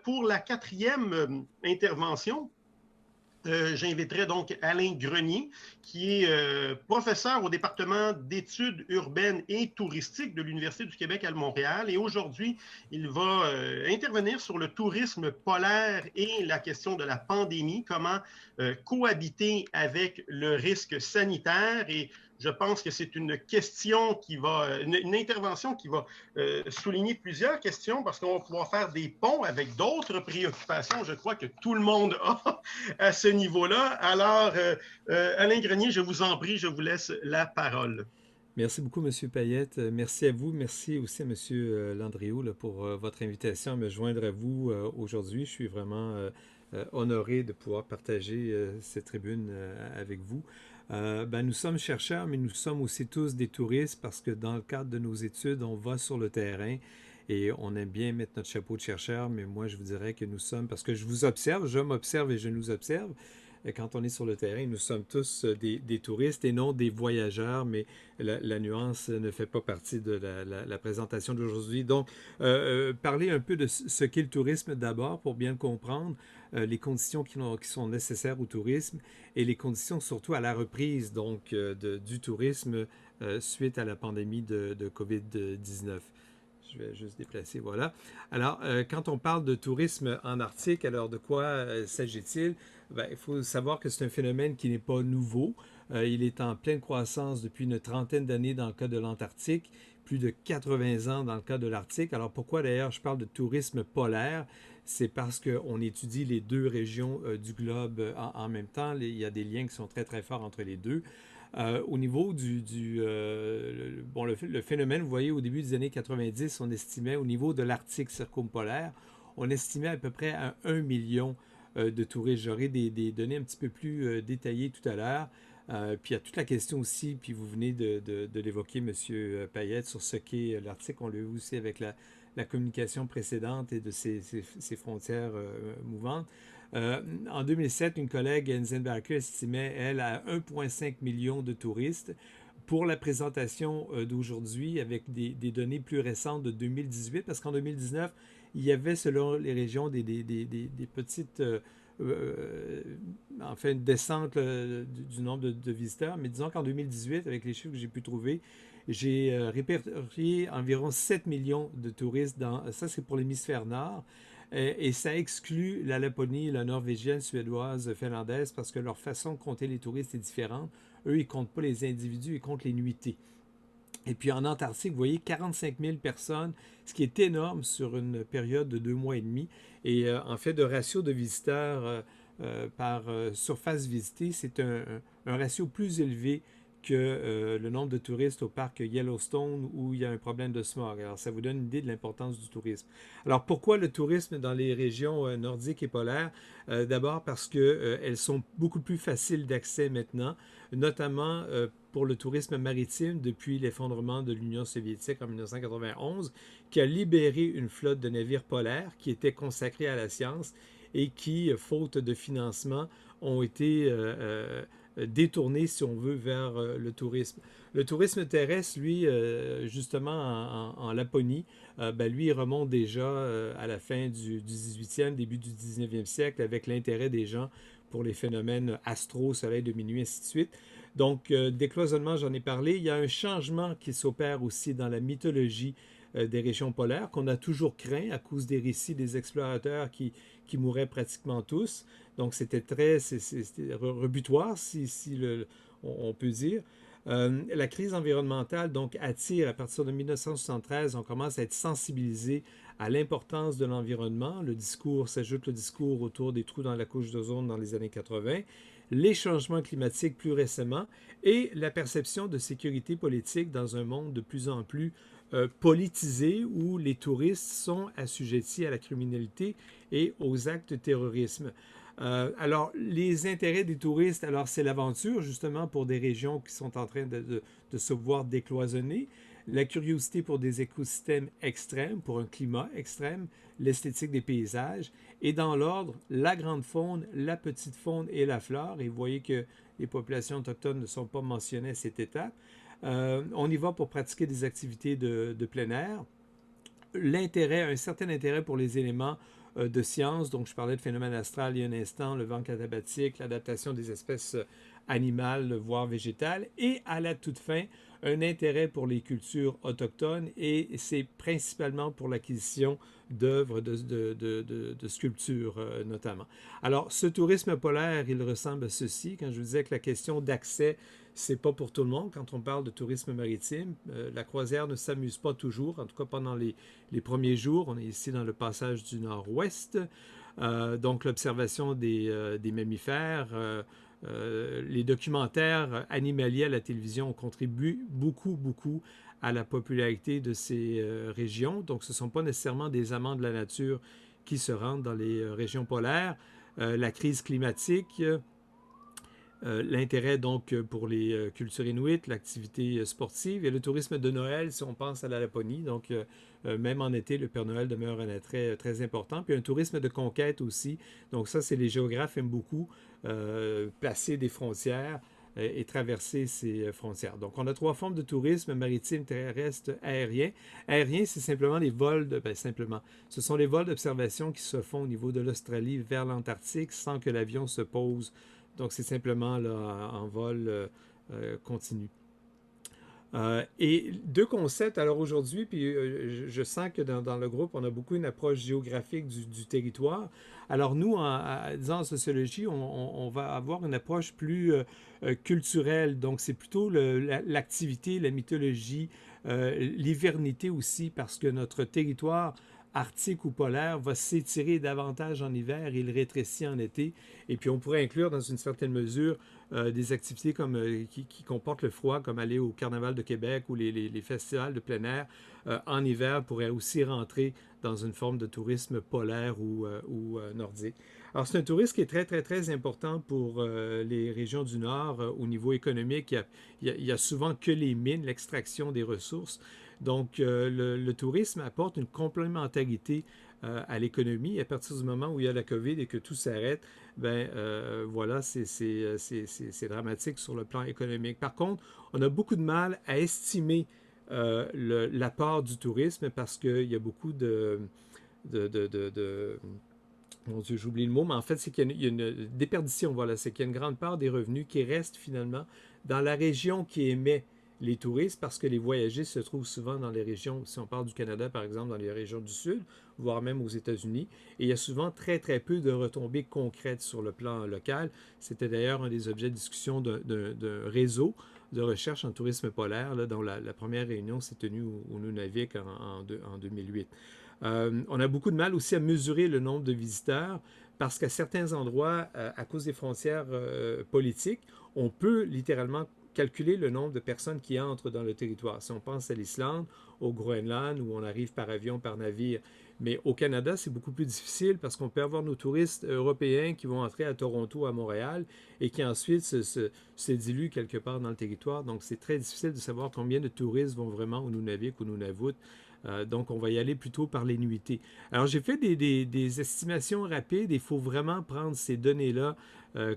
Pour la quatrième intervention, j'inviterai donc Alain Grenier, qui est professeur au département d'études urbaines et touristiques de l'Université du Québec à Montréal. Et aujourd'hui, il va intervenir sur le tourisme polaire et la question de la pandémie, comment cohabiter avec le risque sanitaire. Et je pense que c'est une question qui va, une intervention qui va souligner plusieurs questions parce qu'on va pouvoir faire des ponts avec d'autres préoccupations, je crois que tout le monde a à ce niveau-là. Alors, Alain Grenier, je vous en prie, je vous laisse la parole. Merci beaucoup, Monsieur Payette. Merci à vous. Merci aussi à Monsieur Landriot là, pour votre invitation à me joindre à vous aujourd'hui. Je suis vraiment honoré de pouvoir partager cette tribune avec vous. Nous sommes chercheurs, mais nous sommes aussi tous des touristes parce que dans le cadre de nos études, on va sur le terrain et on aime bien mettre notre chapeau de chercheur, mais moi, je vous dirais que nous sommes, parce que je vous observe, je m'observe et je nous observe, quand on est sur le terrain, nous sommes tous des touristes et non des voyageurs, mais la nuance ne fait pas partie de la présentation d'aujourd'hui. Donc, parler un peu de ce qu'est le tourisme d'abord pour bien le comprendre, les conditions qui sont nécessaires au tourisme et les conditions surtout à la reprise donc, du tourisme suite à la pandémie de COVID-19. Je vais juste déplacer, voilà. Alors, quand on parle de tourisme en Arctique, alors de quoi s'agit-il? Il faut savoir que c'est un phénomène qui n'est pas nouveau. Il est en pleine croissance depuis une trentaine d'années dans le cas de l'Antarctique, plus de 80 ans dans le cas de l'Arctique. Alors pourquoi d'ailleurs je parle de tourisme polaire? C'est parce qu'on étudie les deux régions du globe en même temps. Il y a des liens qui sont très très forts entre les deux. Au niveau le phénomène, vous voyez, au début des années 90, on estimait, au niveau de l'Arctique circumpolaire, on estimait à peu près à 1 million de touristes. J'aurai des données un petit peu plus détaillées tout à l'heure. Puis il y a toute la question aussi, puis vous venez de l'évoquer, M. Payette, sur ce qu'est l'Arctique. On l'a vu aussi avec la communication précédente et de ces frontières mouvantes. En 2007, une collègue, Enzenbacher, estimait, elle, à 1,5 million de touristes. Pour la présentation d'aujourd'hui, avec des données plus récentes de 2018, parce qu'en 2019, il y avait, selon les régions, des petites enfin une descente du nombre de visiteurs. Mais disons qu'en 2018, avec les chiffres que j'ai pu trouver, j'ai répertorié environ 7 millions de touristes. Ça, c'est pour l'hémisphère nord. Et ça exclut la Laponie, la norvégienne, suédoise, finlandaise, parce que leur façon de compter les touristes est différente. Eux, ils ne comptent pas les individus, ils comptent les nuitées. Et puis en Antarctique, vous voyez, 45 000 personnes, ce qui est énorme sur une période de 2 mois et demi. Et en fait, de ratio de visiteurs par surface visitée, c'est un ratio plus élevé que le nombre de touristes au parc Yellowstone où il y a un problème de smog. Alors, ça vous donne une idée de l'importance du tourisme. Alors, pourquoi le tourisme dans les régions nordiques et polaires? D'abord parce qu'elles sont beaucoup plus faciles d'accès maintenant, notamment pour le tourisme maritime depuis l'effondrement de l'Union soviétique en 1991, qui a libéré une flotte de navires polaires qui était consacrée à la science et qui, faute de financement, ont été détournés, si on veut, vers le tourisme. Le tourisme terrestre, lui, justement en Laponie, lui, il remonte déjà à la fin du 18e, début du 19e siècle, avec l'intérêt des gens pour les phénomènes astro, soleil de minuit, ainsi de suite. Donc, décloisonnement, j'en ai parlé. Il y a un changement qui s'opère aussi dans la mythologie des régions polaires, qu'on a toujours craint à cause des récits des explorateurs qui mouraient pratiquement tous. Donc, c'était rebutoire, on peut dire. La crise environnementale donc attire à partir de 1973, on commence à être sensibilisé à l'importance de l'environnement. Le discours s'ajoute le discours autour des trous dans la couche d'ozone dans les années 80, les changements climatiques plus récemment et la perception de sécurité politique dans un monde de plus en plus politisé où les touristes sont assujettis à la criminalité et aux actes de terrorisme. Alors, les intérêts des touristes, alors c'est l'aventure justement pour des régions qui sont en train de se voir décloisonner, la curiosité pour des écosystèmes extrêmes, pour un climat extrême, l'esthétique des paysages, et dans l'ordre, la grande faune, la petite faune et la flore. Et vous voyez que les populations autochtones ne sont pas mentionnées à cette étape. On y va pour pratiquer des activités de plein air. Un certain intérêt pour les éléments de sciences. Donc, je parlais de phénomène astral il y a un instant, le vent katabatique, l'adaptation des espèces animales, voire végétales, et à la toute fin, un intérêt pour les cultures autochtones, et c'est principalement pour l'acquisition d'œuvres de sculptures notamment. Alors, ce tourisme polaire, il ressemble à ceci. Quand je vous disais que la question d'accès, c'est pas pour tout le monde. Quand on parle de tourisme maritime, la croisière ne s'amuse pas toujours, en tout cas pendant les premiers jours. On est ici dans le passage du nord-ouest. Donc, l'observation des mammifères, les documentaires animaliers à la télévision contribuent beaucoup, beaucoup à la popularité de ces régions. Donc, ce ne sont pas nécessairement des amants de la nature qui se rendent dans les régions polaires. La crise climatique, l'intérêt donc pour les cultures inuites, l'activité sportive et le tourisme de Noël, si on pense à la Laponie. Donc, même en été, le Père Noël demeure un attrait très important. Puis un tourisme de conquête aussi. Donc ça, c'est les géographes aiment beaucoup placer des frontières et traverser ces frontières. Donc, on a trois formes de tourisme: maritime, terrestre, aérien. Aérien, c'est simplement les vols ce sont les vols d'observation qui se font au niveau de l'Australie vers l'Antarctique sans que l'avion se pose. Donc, c'est simplement là, en vol continu. Et deux concepts. Alors aujourd'hui, puis je sens que dans le groupe, on a beaucoup une approche géographique du territoire. Alors nous, disons, en sociologie, on va avoir une approche plus culturelle. Donc c'est plutôt l'activité, la mythologie, l'hivernité aussi, parce que notre territoire arctique ou polaire va s'étirer davantage en hiver et il rétrécit en été. Et puis on pourrait inclure dans une certaine mesure des activités comme, qui comportent le froid, comme aller au Carnaval de Québec ou les festivals de plein air en hiver pourraient aussi rentrer dans une forme de tourisme polaire ou nordique. Alors c'est un tourisme qui est très, très, très important pour les régions du Nord au niveau économique. Il y a souvent que les mines, l'extraction des ressources. Donc, le tourisme apporte une complémentarité à l'économie. À partir du moment où il y a la COVID et que tout s'arrête, ben voilà, c'est dramatique sur le plan économique. Par contre, on a beaucoup de mal à estimer l'apport du tourisme parce qu'il y a beaucoup de mon Dieu, j'oublie le mot, mais en fait, c'est qu'il y a une déperdition. Voilà, c'est qu'il y a une grande part des revenus qui restent finalement dans la région qui émet les touristes parce que les voyageurs se trouvent souvent dans les régions, si on parle du Canada par exemple, dans les régions du Sud, voire même aux États-Unis. Et il y a souvent très très peu de retombées concrètes sur le plan local. C'était d'ailleurs un des objets de discussion d'un réseau de recherche en tourisme polaire, là, dont la première réunion s'est tenue au Nunavik en 2008. On a beaucoup de mal aussi à mesurer le nombre de visiteurs parce qu'à certains endroits, à cause des frontières politiques, on peut littéralement calculer le nombre de personnes qui entrent dans le territoire. Si on pense à l'Islande, au Groenland, où on arrive par avion, par navire. Mais au Canada, c'est beaucoup plus difficile parce qu'on peut avoir nos touristes européens qui vont entrer à Toronto, à Montréal, et qui ensuite se diluent quelque part dans le territoire. Donc, c'est très difficile de savoir combien de touristes vont vraiment au Nunavik ou Nunavut. Donc, on va y aller plutôt par les nuitées. Alors, j'ai fait des estimations rapides. Il faut vraiment prendre ces données-là,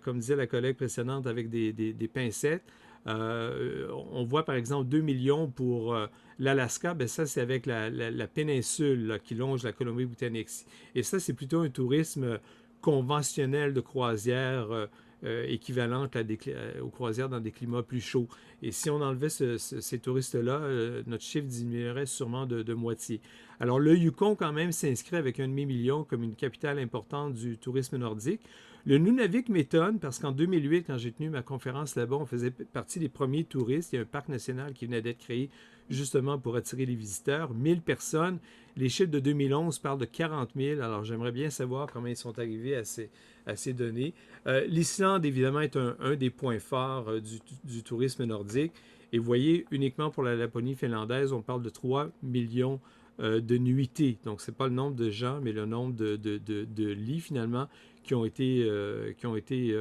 comme disait la collègue précédente, avec des pincettes. On voit par exemple 2 millions pour l'Alaska. Ben ça, c'est avec la péninsule là, qui longe la Colombie-Britannique. Et ça, c'est plutôt un tourisme conventionnel de croisière équivalente aux croisières dans des climats plus chauds. Et si on enlevait ces touristes-là, notre chiffre diminuerait sûrement de moitié. Alors le Yukon quand même s'inscrit avec 1,5 million comme une capitale importante du tourisme nordique. Le Nunavik m'étonne parce qu'en 2008, quand j'ai tenu ma conférence là-bas, on faisait partie des premiers touristes. Il y a un parc national qui venait d'être créé justement pour attirer les visiteurs. 1000 personnes. Les chiffres de 2011 parlent de 40 000. Alors j'aimerais bien savoir comment ils sont arrivés à ces données. L'Islande, évidemment, est un des points forts du tourisme nordique. Et vous voyez, uniquement pour la Laponie finlandaise, on parle de 3 millions de nuitées. Donc, ce n'est pas le nombre de gens, mais le nombre de lits, finalement, qui ont été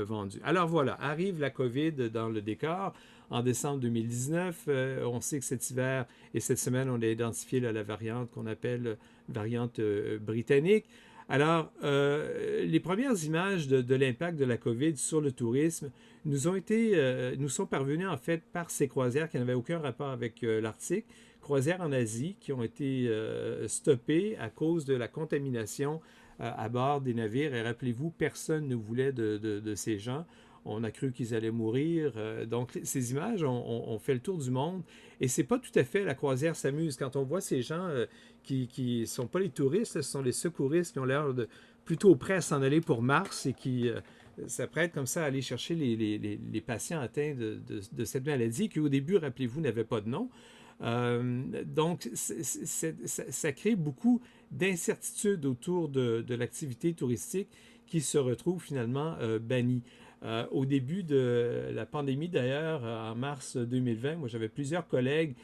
vendus. Alors voilà, arrive la COVID dans le décor. En décembre 2019, on sait que cet hiver et cette semaine, on a identifié là, la variante qu'on appelle variante britannique. Alors, les premières images de l'impact de la COVID sur le tourisme nous sont parvenues en fait par ces croisières qui n'avaient aucun rapport avec l'Arctique, croisières en Asie qui ont été stoppées à cause de la contamination à bord des navires. Et rappelez-vous, personne ne voulait de ces gens. On a cru qu'ils allaient mourir. Donc, ces images ont fait le tour du monde. Et c'est pas tout à fait la croisière s'amuse. Quand on voit ces gens qui ne sont pas les touristes, ce sont les secouristes qui ont l'air de plutôt prêts à s'en aller pour Mars et qui s'apprêtent comme ça à aller chercher les patients atteints de cette maladie qui, au début, rappelez-vous, n'avait pas de nom. Donc, ça crée beaucoup d'incertitudes autour de l'activité touristique qui se retrouve finalement bannie. Au début de la pandémie, d'ailleurs, en mars 2020, moi j'avais plusieurs collègues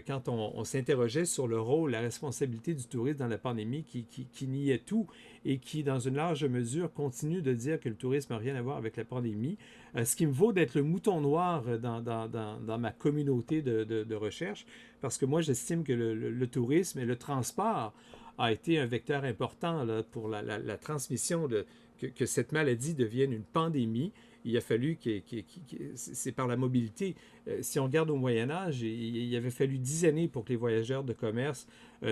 quand on s'interrogeait sur le rôle, la responsabilité du tourisme dans la pandémie, qui niait tout et qui, dans une large mesure, continue de dire que le tourisme n'a rien à voir avec la pandémie. Ce qui me vaut d'être le mouton noir dans ma communauté de recherche, parce que moi, j'estime que le tourisme et le transport a été un vecteur important là, pour la transmission que cette maladie devienne une pandémie. Il a fallu c'est par la mobilité. Si on regarde au Moyen Âge, il avait fallu 10 années pour que les voyageurs de commerce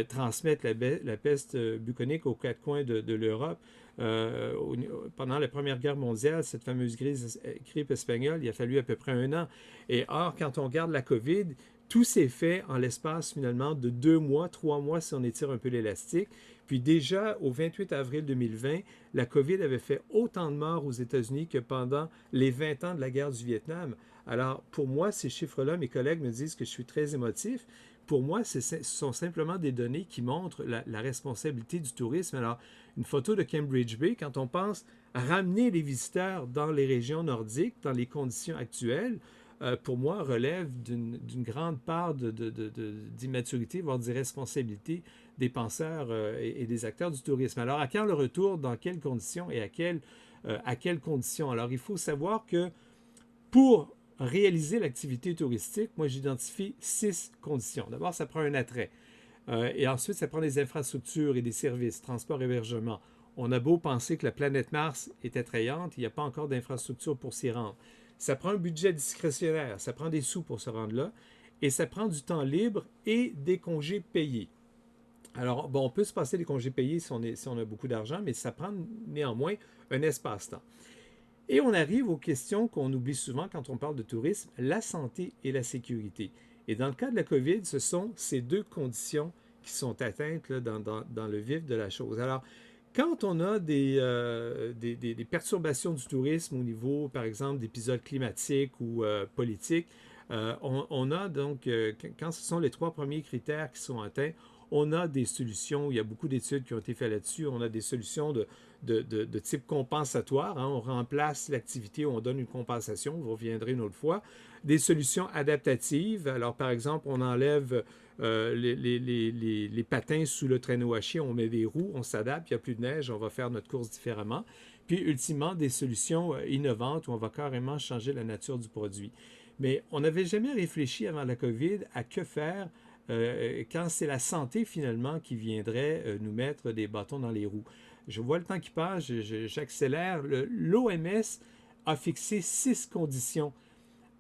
transmettent la peste bubonique aux quatre coins de l'Europe. Pendant la Première Guerre mondiale, cette fameuse grippe espagnole, il a fallu à peu près 1 an. Et or, quand on regarde la COVID, tout s'est fait en l'espace finalement de 2 mois, 3 mois si on étire un peu l'élastique. Puis déjà, au 28 avril 2020, la COVID avait fait autant de morts aux États-Unis que pendant les 20 ans de la guerre du Vietnam. Alors, pour moi, ces chiffres-là, mes collègues me disent que je suis très émotif. Pour moi, ce sont simplement des données qui montrent la responsabilité du tourisme. Alors, une photo de Cambridge Bay, quand on pense à ramener les visiteurs dans les régions nordiques, dans les conditions actuelles, pour moi, relève d'une grande part d'immaturité, voire d'irresponsabilité des penseurs et des acteurs du tourisme. Alors, à quand le retour, dans quelles conditions et à quelles conditions? Alors, il faut savoir que pour réaliser l'activité touristique, moi, j'identifie 6 conditions. D'abord, ça prend un attrait. Et ensuite, ça prend des infrastructures et des services, transport, hébergement. On a beau penser que la planète Mars est attrayante, il n'y a pas encore d'infrastructure pour s'y rendre. Ça prend un budget discrétionnaire, ça prend des sous pour se rendre là, et ça prend du temps libre et des congés payés. Alors, bon, on peut se passer des congés payés si on a beaucoup d'argent, mais ça prend néanmoins un espace-temps. Et on arrive aux questions qu'on oublie souvent quand on parle de tourisme, la santé et la sécurité. Et dans le cas de la COVID, ce sont ces 2 conditions qui sont atteintes là, dans le vif de la chose. Alors, quand on a des perturbations du tourisme au niveau, par exemple, d'épisodes climatiques ou politiques, on a donc, quand ce sont les 3 premiers critères qui sont atteints, on a des solutions. Il y a beaucoup d'études qui ont été faites là-dessus. On a des solutions de type compensatoire. Hein. On remplace l'activité, on donne une compensation. Vous reviendrez une autre fois. Des solutions adaptatives. Alors, par exemple, on enlève les patins sous le traîneau à chien, on met des roues, on s'adapte, il n'y a plus de neige, on va faire notre course différemment. Puis, ultimement, des solutions innovantes où on va carrément changer la nature du produit. Mais on n'avait jamais réfléchi avant la COVID à que faire quand c'est la santé finalement qui viendrait nous mettre des bâtons dans les roues. Je vois le temps qui passe, j'accélère. L'OMS a fixé 6 conditions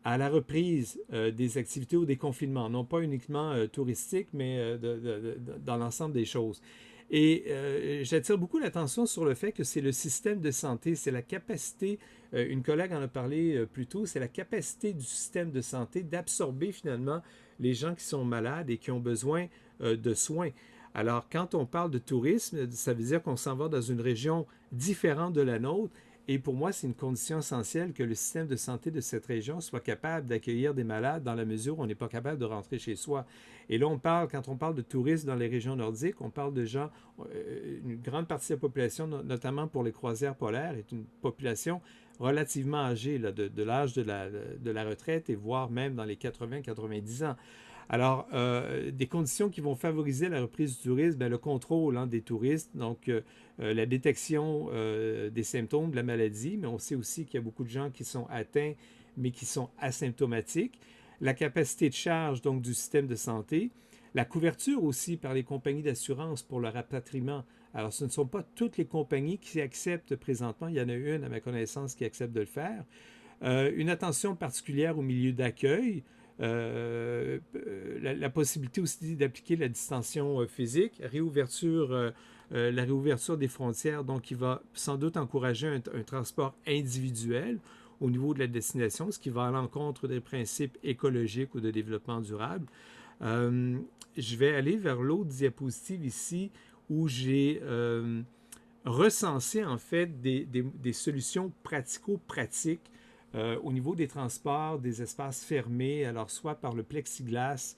à la reprise des activités au déconfinement, non pas uniquement touristiques, mais dans l'ensemble des choses. Et j'attire beaucoup l'attention sur le fait que c'est le système de santé, c'est la capacité, une collègue en a parlé plus tôt, c'est la capacité du système de santé d'absorber finalement les gens qui sont malades et qui ont besoin de soins. Alors, quand on parle de tourisme, ça veut dire qu'on s'en va dans une région différente de la nôtre. Et pour moi, c'est une condition essentielle que le système de santé de cette région soit capable d'accueillir des malades dans la mesure où on n'est pas capable de rentrer chez soi. Et là, quand on parle de tourisme dans les régions nordiques, on parle de gens, une grande partie de la population, notamment pour les croisières polaires, est une population relativement âgée, là, de l'âge de la retraite et voire même dans les 80-90 ans. Alors, des conditions qui vont favoriser la reprise du tourisme, bien, le contrôle des touristes, donc la détection des symptômes de la maladie, mais on sait aussi qu'il y a beaucoup de gens qui sont atteints, mais qui sont asymptomatiques, la capacité de charge donc du système de santé, la couverture aussi par les compagnies d'assurance pour le rapatriement. Alors, ce ne sont pas toutes les compagnies qui acceptent présentement, il y en a une à ma connaissance qui accepte de le faire. Une attention particulière au milieu d'accueil, la possibilité aussi d'appliquer la distanciation physique, réouverture la réouverture des frontières, donc qui va sans doute encourager un transport individuel au niveau de la destination, ce qui va à l'encontre des principes écologiques ou de développement durable. Euh, je vais aller vers l'autre diapositive ici où j'ai recensé en fait des solutions pratico-pratiques au niveau des transports, des espaces fermés, alors soit par le plexiglas,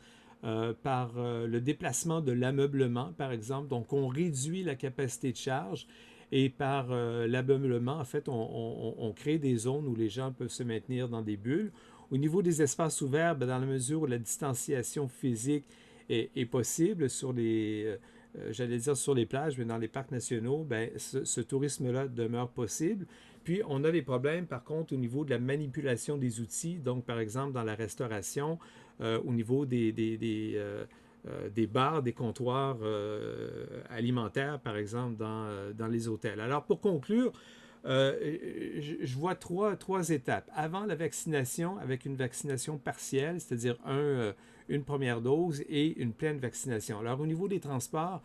par le déplacement de l'ameublement, par exemple. Donc, on réduit la capacité de charge et par l'ameublement, en fait, on crée des zones où les gens peuvent se maintenir dans des bulles. Au niveau des espaces ouverts, ben, dans la mesure où la distanciation physique est possible sur les, j'allais dire sur les plages, mais dans les parcs nationaux, ben, ce tourisme-là demeure possible. Puis, on a des problèmes, par contre, au niveau de la manipulation des outils. Donc, par exemple, dans la restauration, au niveau des bars, des comptoirs alimentaires, par exemple, dans les hôtels. Alors, pour conclure, je vois trois étapes. Avant la vaccination, avec une vaccination partielle, c'est-à-dire une première dose et une pleine vaccination. Alors, au niveau des transports,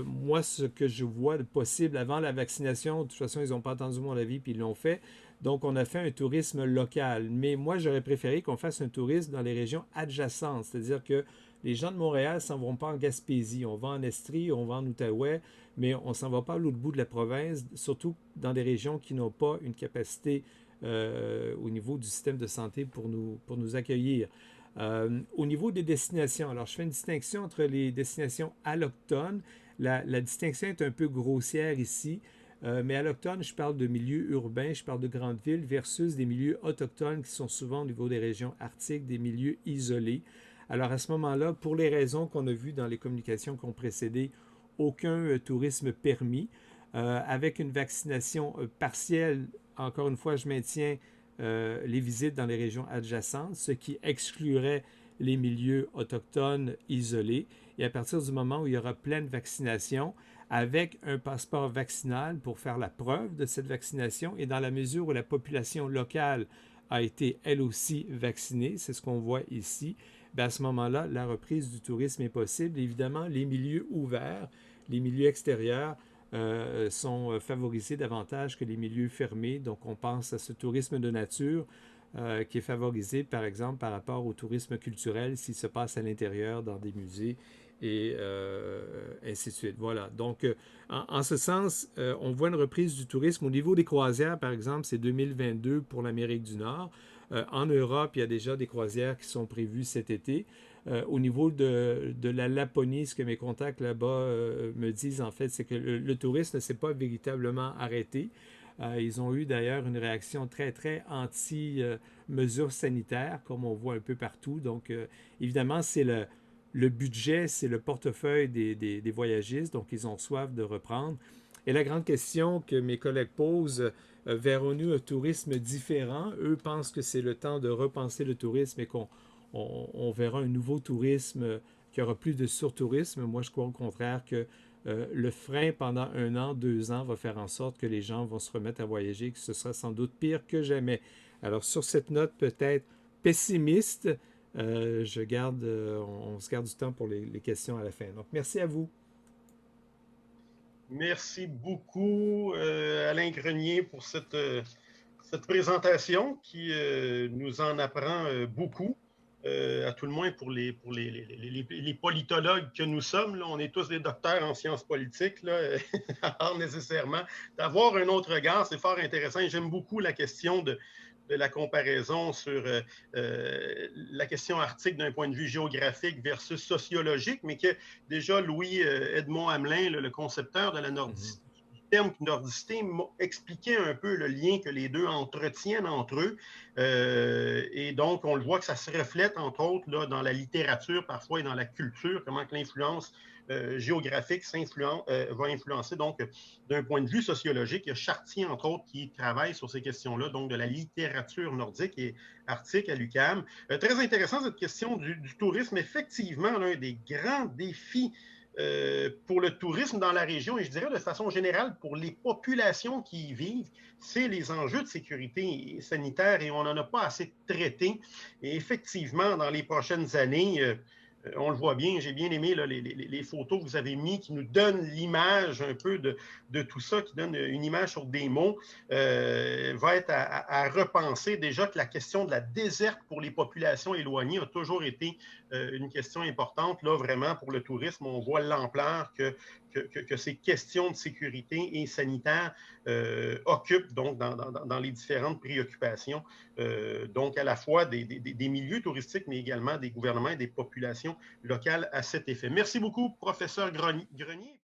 moi, ce que je vois de possible avant la vaccination, de toute façon, ils n'ont pas entendu mon avis, puis ils l'ont fait. Donc, on a fait un tourisme local. Mais moi, j'aurais préféré qu'on fasse un tourisme dans les régions adjacentes, c'est-à-dire que les gens de Montréal ne s'en vont pas en Gaspésie. On va en Estrie, on va en Outaouais, mais on ne s'en va pas à l'autre bout de la province, surtout dans des régions qui n'ont pas une capacité au niveau du système de santé pour nous accueillir. Au niveau des destinations, alors je fais une distinction entre les destinations allochtones. La distinction est un peu grossière ici, mais allochtones, je parle de milieux urbains, je parle de grandes villes versus des milieux autochtones qui sont souvent au niveau des régions arctiques, des milieux isolés. Alors à ce moment-là, pour les raisons qu'on a vues dans les communications qui ont précédé, aucun tourisme permis. Avec une vaccination partielle, encore une fois, je maintiens les visites dans les régions adjacentes, ce qui exclurait les milieux autochtones isolés. Et à partir du moment où il y aura pleine vaccination, avec un passeport vaccinal pour faire la preuve de cette vaccination, et dans la mesure où la population locale a été elle aussi vaccinée, c'est ce qu'on voit ici, bien à ce moment-là, la reprise du tourisme est possible. Évidemment, les milieux ouverts, les milieux extérieurs sont favorisés davantage que les milieux fermés. Donc, on pense à ce tourisme de nature qui est favorisé, par exemple, par rapport au tourisme culturel s'il se passe à l'intérieur dans des musées et ainsi de suite. Voilà. Donc, en ce sens, on voit une reprise du tourisme. Au niveau des croisières, par exemple, c'est 2022 pour l'Amérique du Nord. En Europe, il y a déjà des croisières qui sont prévues cet été. Au niveau de la Laponie, ce que mes contacts là-bas me disent, en fait, c'est que le tourisme ne s'est pas véritablement arrêté. Ils ont eu d'ailleurs une réaction très, très anti-mesures sanitaires, comme on voit un peu partout. Donc, évidemment, c'est le budget, c'est le portefeuille des voyagistes, donc ils ont soif de reprendre. Et la grande question que mes collègues posent, verrons-nous un tourisme différent? Eux pensent que c'est le temps de repenser le tourisme et qu'on verra un nouveau tourisme, qu'il n'y aura plus de surtourisme. Moi, je crois au contraire que le frein pendant 1 an, 2 ans va faire en sorte que les gens vont se remettre à voyager, que ce sera sans doute pire que jamais. Alors, sur cette note peut-être pessimiste, on se garde du temps pour les questions à la fin. Donc, merci à vous. Merci beaucoup, Alain Grenier, pour cette présentation qui nous en apprend beaucoup. À tout le moins pour les politologues que nous sommes. Là, on est tous des docteurs en sciences politiques. Là. Alors, nécessairement, d'avoir un autre regard, c'est fort intéressant. Et j'aime beaucoup la question de la comparaison sur la question arctique d'un point de vue géographique versus sociologique, mais que déjà Louis Edmond Hamelin, le concepteur de la nordicité, du terme nordicité, m'a expliqué un peu le lien que les deux entretiennent entre eux. Et donc, on le voit que ça se reflète, entre autres, là, dans la littérature parfois et dans la culture, comment que l'influence géographique va influencer. Donc, d'un point de vue sociologique, il y a Chartier, entre autres, qui travaille sur ces questions-là, donc de la littérature nordique et arctique à l'UQAM. Très intéressant cette question du tourisme. Effectivement, l'un des grands défis pour le tourisme dans la région, et je dirais de façon générale pour les populations qui y vivent, c'est les enjeux de sécurité sanitaire et on n'en a pas assez traité. Et effectivement, dans les prochaines années, On le voit bien, j'ai bien aimé là, les photos que vous avez mis qui nous donnent l'image un peu de tout ça, qui donne une image sur des mots, va être à repenser. Déjà que la question de la desserte pour les populations éloignées a toujours été une question importante. Là, vraiment, pour le tourisme, on voit l'ampleur que ces questions de sécurité et sanitaire occupent donc dans les différentes préoccupations, donc à la fois des milieux touristiques, mais également des gouvernements et des populations locales à cet effet. Merci beaucoup, professeur Grenier.